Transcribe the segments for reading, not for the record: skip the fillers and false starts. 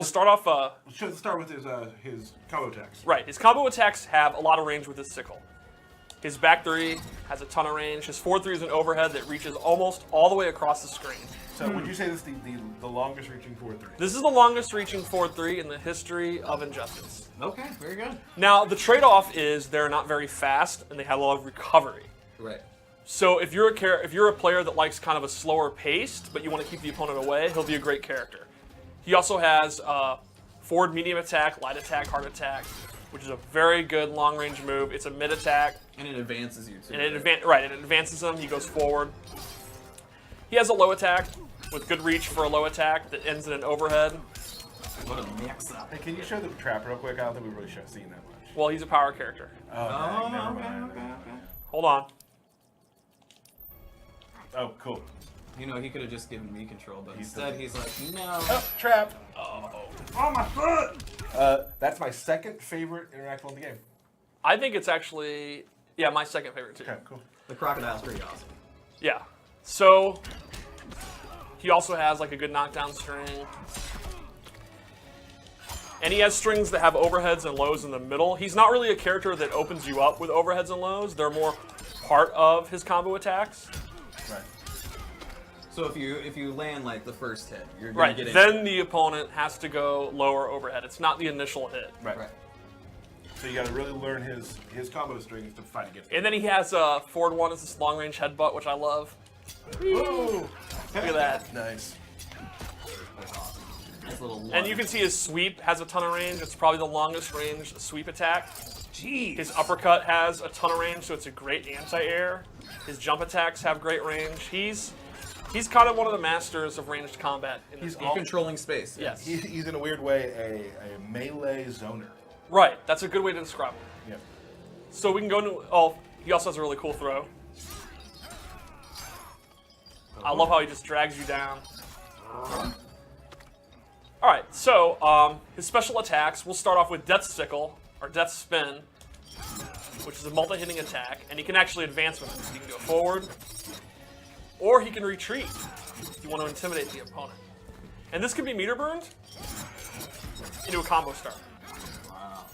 Start off. Let's start with his combo attacks. Right, his combo attacks have a lot of range with his sickle. His back three has a ton of range. His forward three is an overhead that reaches almost all the way across the screen. So would you say this is the longest reaching forward three? This is the longest reaching forward three in the history of Injustice. Okay, very good. Now, the trade-off is they're not very fast and they have a lot of recovery. Right. So if you're a player that likes kind of a slower paced, but you want to keep the opponent away, he'll be a great character. He also has forward medium attack, light attack, hard attack, which is a very good long-range move. It's a mid attack. And it advances you too. And it advances him. He goes forward. He has a low attack with good reach for a low attack that ends in an overhead. What a mix-up. Hey, can you show the trap real quick? I don't think we've really seen that much. Well, he's a power character. Oh, never mind. Okay. Hold on. Oh, cool. You know, he could have just given me control, but instead he's like, no. Oh, trap. Oh. Oh, my foot. That's my second favorite interactable in the game. I think it's actually, my second favorite too. Okay, cool. The crocodile's pretty awesome. Yeah. So, he also has like a good knockdown string. And he has strings that have overheads and lows in the middle. He's not really a character that opens you up with overheads and lows. They're more part of his combo attacks. Right. So if you land like the first hit, you're Right. gonna get Then the opponent has to go lower overhead. It's not the initial hit. Right. Right. So you got to really learn his combo strings to fight against him. And then he has a forward one is this long range headbutt, which I love. Woo! Look at that. Nice. This little And you can see his sweep has a ton of range. It's probably the longest range sweep attack. Jeez. His uppercut has a ton of range, so it's a great anti-air. His jump attacks have great range. He's kind of one of the masters of ranged combat in this game. controlling space. Yes. He's in a weird way a melee zoner. Right. That's a good way to describe him. Yeah. So we can go into. Oh, he also has a really cool throw. I love how he just drags you down. All right. So his special attacks. We'll start off with Death Sickle or Death Spin, which is a multi-hitting attack, and he can actually advance with it. So he can go forward, or he can retreat if you want to intimidate the opponent. And this can be meter burned into a combo start. Wow.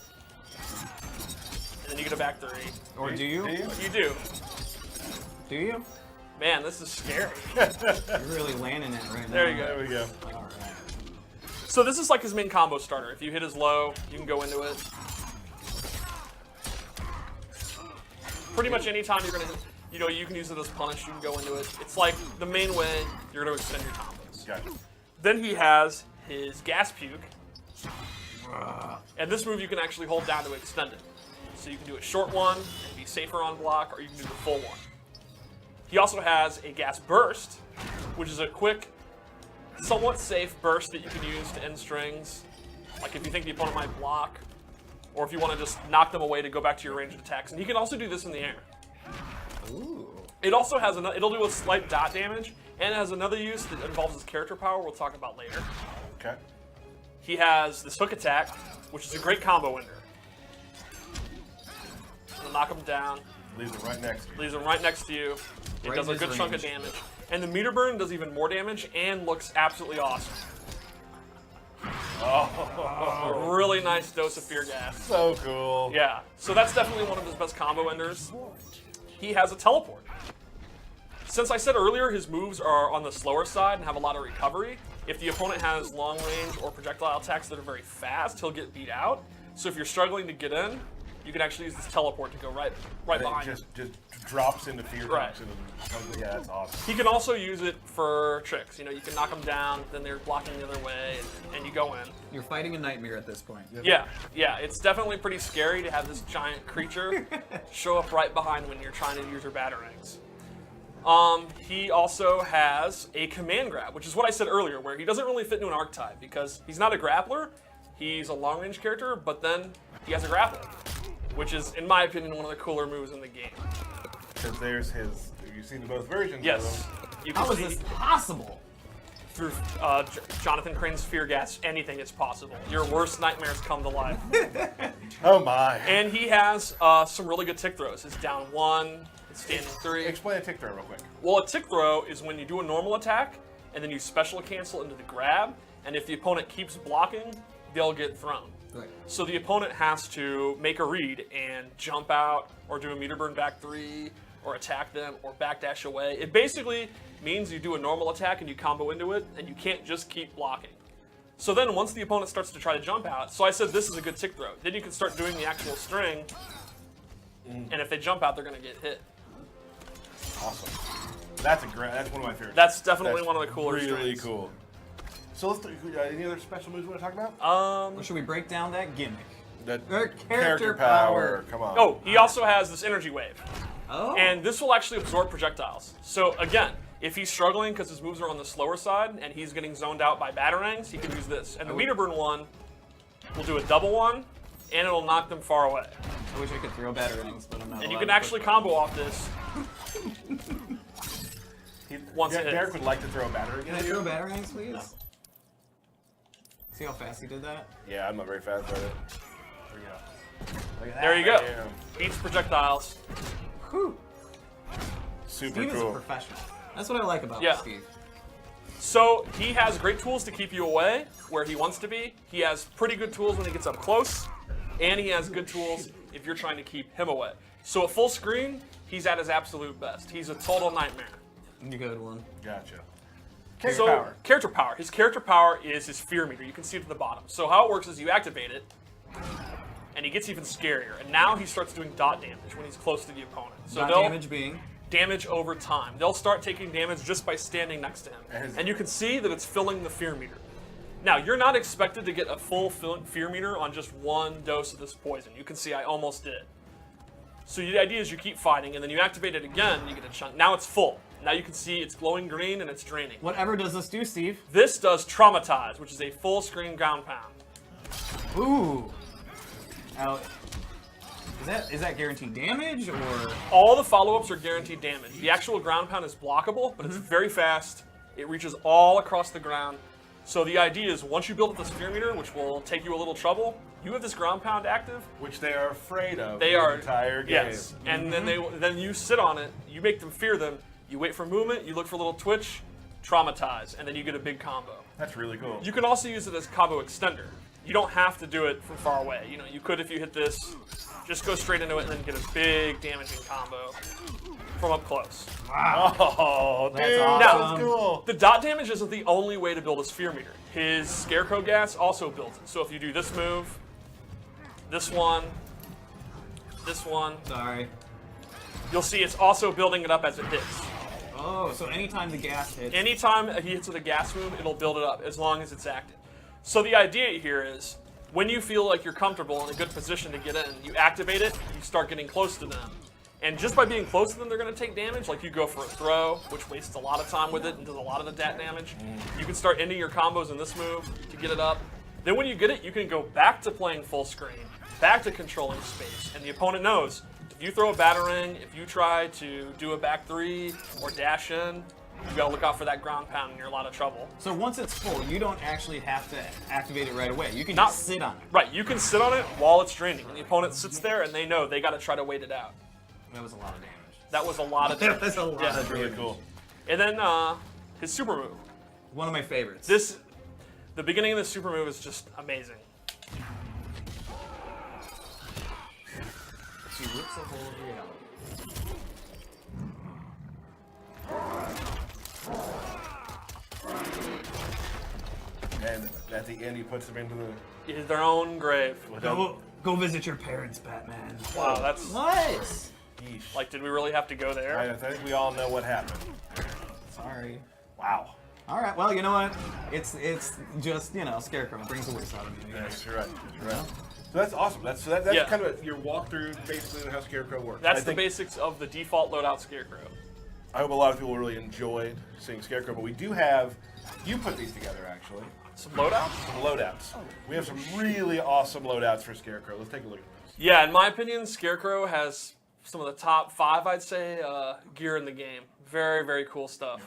And then you get a back three. Or do you? You do. Do you? Man, this is scary. You're really landing it right now. There you go. There we go. All right. So this is like his main combo starter. If you hit his low, you can go into it. Pretty much anytime you're gonna hit, you can use it as punish, you can go into it. It's like the main way you're gonna extend your combos. Gotcha. Then he has his gas puke. And this move you can actually hold down to extend it. So you can do a short one and be safer on block, or you can do the full one. He also has a gas burst, which is a quick, somewhat safe burst that you can use to end strings. Like if you think the opponent might block, or if you want to just knock them away to go back to your ranged attacks. And he can also do this in the air. Ooh. It also has it'll do a slight dot damage, and it has another use that involves his character power we'll talk about later. Okay. He has this hook attack, which is a great combo ender. It'll knock him down, Leaves it right next to you. leaves him right next to you. It Right does a in good his chunk of range. damage. And the meter burn does even more damage and looks absolutely awesome. A really nice dose of fear gas. So cool. Yeah, so that's definitely one of his best combo enders. He has a teleport. Since I said earlier his moves are on the slower side and have a lot of recovery, if the opponent has long range or projectile attacks that are very fast, he'll get beat out. So if you're struggling to get in, you can actually use this teleport to go right And behind it him. just drops into fear Right. toxin. Yeah, that's awesome. He can also use it for tricks. You can knock them down, then they're blocking the other way, and you go in. You're fighting a nightmare at this point. Yeah, it's definitely pretty scary to have this giant creature show up right behind when you're trying to use your batarangs. He also has a command grab, which is what I said earlier, where he doesn't really fit into an archetype because he's not a grappler. He's a long-range character, but then he has a grapple, which is, in my opinion, one of the cooler moves in the game. Because there's his. You've seen both versions Yes, of them. you can How is see this possible? through Jonathan Crane's fear gas, anything is possible. Your worst nightmares come to life. Oh my. And he has some really good tick throws. His down one, his standing three. Explain a tick throw real quick. Well, a tick throw is when you do a normal attack, and then you special cancel into the grab, and if the opponent keeps blocking, they'll get thrown. Right. So the opponent has to make a read and jump out, or do a meter burn back 3, or attack them, or backdash away. It basically means you do a normal attack and you combo into it, and you can't just keep blocking. So then once the opponent starts to try to jump out, so I said this is a good tick throw. Then you can start doing the actual string, and if they jump out, they're going to get hit. Awesome. That's one of my favorites. That's definitely one of the cooler really strings. cool. So let's any other special moves we want to talk about? Or should we break down that gimmick? The character power. Come on. Oh, he also has this energy wave. Oh. And this will actually absorb projectiles. So again, if he's struggling because his moves are on the slower side and he's getting zoned out by batarangs, he can use this. And the meter burn one will do a double one, and it'll knock them far away. I wish I could throw batarangs, but I'm not. And you allowed can to actually put- combo off this. Once it hits. Derek would like to throw a battery Can I again. throw batarangs, please? See how fast he did that? Yeah, I'm not very fast at it. There we go. Look at There you that, go. man. Beats projectiles. Whew. Super Steve is a cool. professional. That's what I like about Yeah. Steve. So he has great tools to keep you away where he wants to be. He has pretty good tools when he gets up close, and he has good tools if you're trying to keep him away. So at full screen, he's at his absolute best. He's a total nightmare. Good one. Gotcha. So Power. character power. His character power is his fear meter. You can see it at the bottom. So how it works is you activate it, and he gets even scarier. And now he starts doing dot damage when he's close to the opponent. So Dot they'll damage being. damage over time. They'll start taking damage just by standing next to him. And you can see that it's filling the fear meter. Now, you're not expected to get a full fear meter on just one dose of this poison. You can see I almost did. So the idea is you keep fighting, and then you activate it again, and you get a chunk. Now it's full. Now you can see it's glowing green, and it's draining. Whatever does this do, Steve? This does Traumatize, which is a full screen ground pound. Ooh. Now, is that guaranteed damage or? All the follow-ups are guaranteed damage. The actual ground pound is blockable, but it's very fast. It reaches all across the ground. So the idea is once you build up the sphere meter, which will take you a little trouble, you have this ground pound active. Which they are afraid of They the are entire game. Yes, and then you sit on it. You make them fear them. You wait for movement. You look for a little twitch, traumatize, and then you get a big combo. That's really cool. You can also use it as combo extender. You don't have to do it from far away. You know, you could if you hit this, just go straight into it and then get a big damaging combo from up close. Oh, That's dude, awesome. that's cool. The dot damage isn't the only way to build a sphere meter. His Scarecrow gas also builds it. So if you do this move, this one, Sorry. you'll see it's also building it up as it hits. Oh, so anytime the gas hits. Anytime he hits with a gas move, it'll build it up as long as it's active. So the idea here is when you feel like you're comfortable in a good position to get in, you activate it, you start getting close to them. And just by being close to them, they're going to take damage. Like you go for a throw, which wastes a lot of time with it and does a lot of the dat damage. You can start ending your combos in this move to get it up. Then when you get it, you can go back to playing full screen, back to controlling space. And the opponent knows if you throw a batarang, if you try to do a back 3 or dash in, you got to look out for that ground pound and you're in a lot of trouble. So once it's full, you don't actually have to activate it right away. You can Not- just sit on it. Right, you can sit on it while it's draining. And the opponent sits there and they know they got to try to wait it out. That was a lot of damage. That was a lot of damage. That's a lot Yeah. of That's really damage. cool. And then his super move. One of my favorites. The beginning of the super move is just amazing. She rips a hole of reality. And at the end, he puts them into the. It is their own grave. Go visit your parents, Batman. Wow, that's What? Yeesh. like, did we really have to go there? I think we all know what happened. Sorry. Wow. All right. Well, you know what? It's just Scarecrow brings the worst out of me. Yes, you're right. You're right. So that's awesome. That's Yeah. kind of your walkthrough, basically, on how Scarecrow works. That's I the think- basics of the default loadout Scarecrow. I hope a lot of people really enjoyed seeing Scarecrow, but we do have. You put these together, actually. Some loadouts? Some loadouts. We have some really awesome loadouts for Scarecrow. Let's take a look at this. Yeah, in my opinion, Scarecrow has some of the top 5, I'd say, gear in the game. Very, very cool stuff.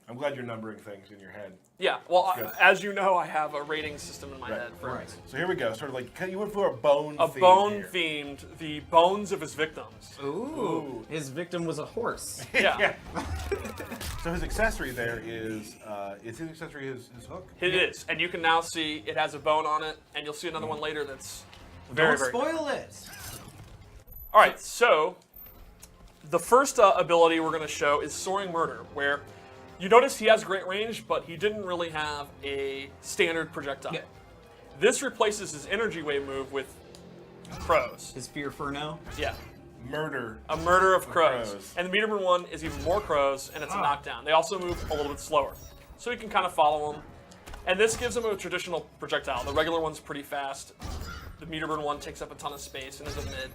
I'm glad you're numbering things in your head. Yeah, well, Good. as you know, I have a rating system in my head for Right. So here we go. Sort of like you went for a bone. a theme bone here. themed, the bones of his victims. Ooh. His victim was a horse. Yeah, So his accessory there is his accessory his hook? it is, and you can now see it has a bone on it, and you'll see another one later that's very, Don't very good. spoil it. All right, so the first ability we're going to show is Soaring Murder, where you notice he has great range, but he didn't really have a standard projectile. Yeah. This replaces his energy wave move with crows. His Fear Furno. Yeah, Murder. a murder of crows. crows. And the Meterburn one is even more crows, and it's a knockdown. They also move a little bit slower, so you can kind of follow them. And this gives him a traditional projectile. The regular one's pretty fast. The Meterburn one takes up a ton of space and is a mid.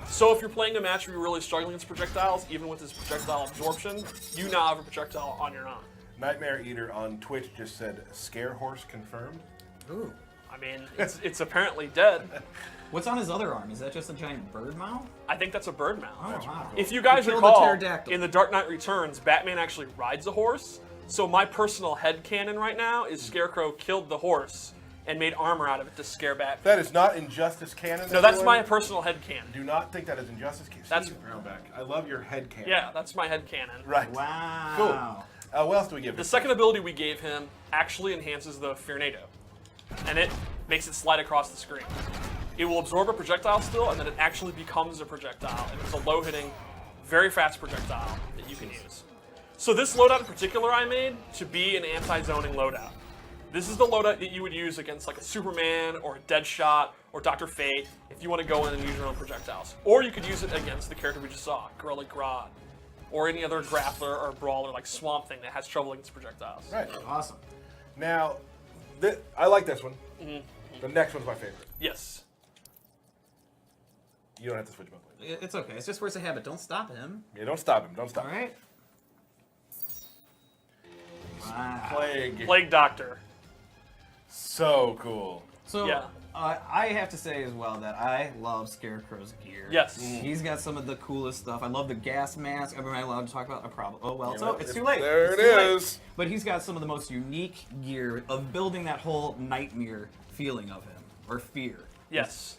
So if you're playing a match where you're really struggling against projectiles, even with his projectile absorption, you now have a projectile on your own. Nightmare Eater on Twitch just said Scare Horse confirmed. Ooh. I mean, it's apparently dead. What's on his other arm? Is that just a giant bird mouth? I think that's a bird mount. Oh, wow. If you guys He killed a recall, pterodactyl. in The Dark Knight Returns, Batman actually rides a horse. So my personal headcanon right now is Scarecrow killed the horse and made armor out of it to scare Batman. That is not Injustice canon. No, that's everyone. my personal headcanon. Do not think that is Injustice canon. That's- Steve Brownback. I love your head canon. Yeah, that's my headcanon. Right. Wow. Cool. What else do we give The him? second ability we gave him actually enhances the Fearnado, and it makes it slide across the screen. It will absorb a projectile still, and then it actually becomes a projectile, and it's a low-hitting, very fast projectile that you can use. So this loadout in particular I made to be an anti-zoning loadout. This is the loadout that you would use against like a Superman or a Deadshot or Dr. Fate if you want to go in and use your own projectiles. Or you could use it against the character we just saw, Gorilla Grodd, or any other grappler or brawler like Swamp Thing that has trouble against projectiles. Right. Awesome. Now, I like this one. Mm-hmm. The next one's my favorite. Yes. You don't have to switch them up. It's okay. It's just force of habit. Don't stop him. Yeah, don't stop him. Don't stop All him. right. Wow. Plague. Plague Doctor. So cool. So Yeah. I have to say as well that I love Scarecrow's gear. Yes. He's got some of the coolest stuff. I love the gas mask. Am I allowed to talk about a problem? Oh well, know, it's too late. There It's it too late. is. But he's got some of the most unique gear of building that whole nightmare feeling of him or fear. Yes.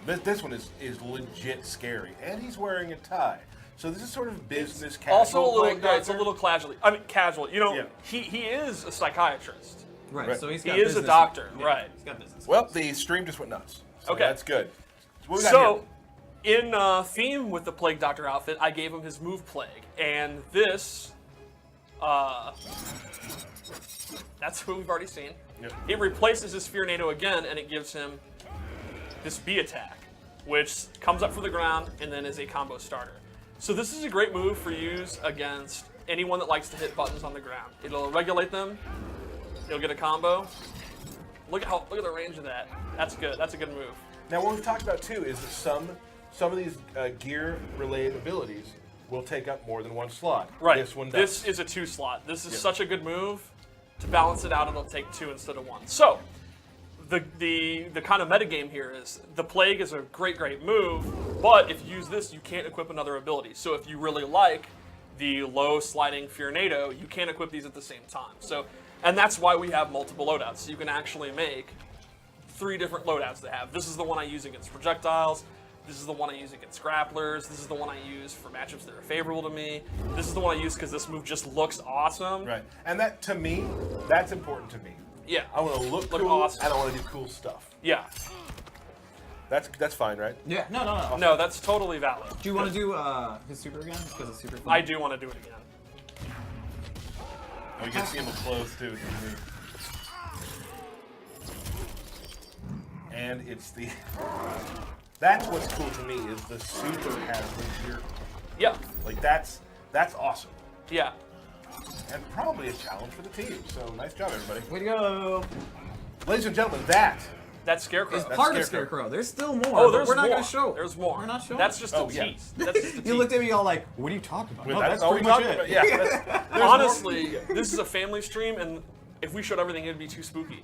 This one is legit scary, and he's wearing a tie. So this is sort of business casual. Also a little, Plague yeah, it's a Doctor. little casual. I mean, casual. You know, Yeah. he is a psychiatrist. Right. Right. So he's He got is a business- doctor, yeah, right. He's got business. Well, the stream just went nuts. So Okay. that's good. So what we got So, here? in theme with the Plague Doctor outfit, I gave him his move Plague, and this, that's what we've already seen. Yep. It replaces his Fearnado again, and it gives him this B attack, which comes up for the ground and then is a combo starter. So this is a great move for use against anyone that likes to hit buttons on the ground. It'll regulate them. You'll get a combo. Look at the range of that. That's good. That's a good move. Now, what we've talked about too is that some of these gear-related abilities will take up more than one slot. Right. This one does. This is a 2 slot. This is Yeah. such a good move. To balance it out, it'll take 2 instead of 1. So, the kind of metagame here is the Plague is a great move, but if you use this, you can't equip another ability. So if you really like the low sliding Fearnado, you can't equip these at the same time. So, and that's why we have multiple loadouts. So you can actually make 3 different loadouts to have. This is the one I use against projectiles. This is the one I use against grapplers. This is the one I use for matchups that are favorable to me. This is the one I use because this move just looks awesome. Right. And that, to me, that's important to me. Yeah. I want to look cool, awesome. and I want to do cool stuff. Yeah. That's fine, right? Yeah. No. No, that's totally valid. Do you want to do his super again? Because it's super fun. I do want to do it again. Oh, you can see him up close too. And it's the. That's what's cool to me is the super has the gear. Yeah. Like that's awesome, Yeah. and probably a challenge for the team. So nice job, everybody. Way to go. Ladies and gentlemen, that. That's Scarecrow. It's part of Scarecrow. Scarecrow. There's still more. Oh, but there's we're not more. going to show. There's more. We're not showing. That's just a Oh, yeah. tease. That's just a tease. You looked at me all like, "What are you talking about?" Wait, No, that's all pretty we much talked it. about. Yeah. There's Honestly, this is a family stream, and if we showed everything, it'd be too spooky.